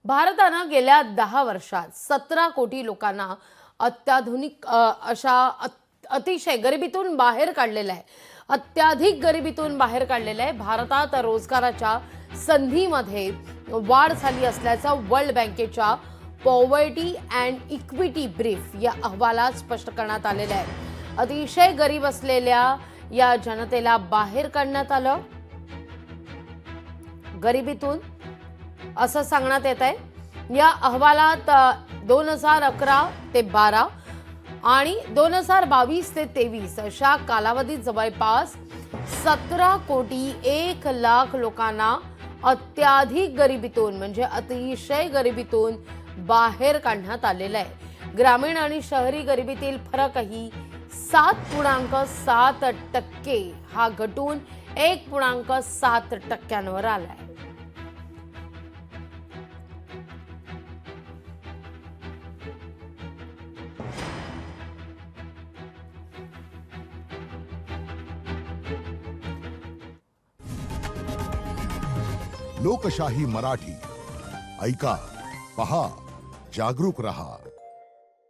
भारतानं गेल्या 10 वर्षात 17 कोटी लोकांना अत्याधुनिक अतिशय गरिबीतून बाहेर काढलेलं आहे. अत्याधिक गरिबीतून बाहेर काढलेलं आहे. भारतात रोजगाराच्या संधीमध्ये वाढ झाली असल्याचं वर्ल्ड बँकेच्या पॉवर्टी अँड इक्विटी ब्रीफ या अहवालात स्पष्ट करण्यात आलेलं आहे. अतिशय गरीब असलेल्या या जनतेला बाहेर काढण्यात आलं गरिबीतून असं सांगण्यात येत आहे. या अहवालात 2011 ते 12 आणि 2022 ते 23 अशा कालावधीत जवळपास 17 कोटी 1 लाख लोकांना अत्याधिक गरिबीतून म्हणजे अतिशय गरिबीतून बाहेर काढण्यात आलेलं आहे. ग्रामीण आणि शहरी गरिबीतील फरकही 7.7% हा घटून 1.7%वर आलाय. लोकशाही मराठी ऐका, पहा, जागरूक रहा.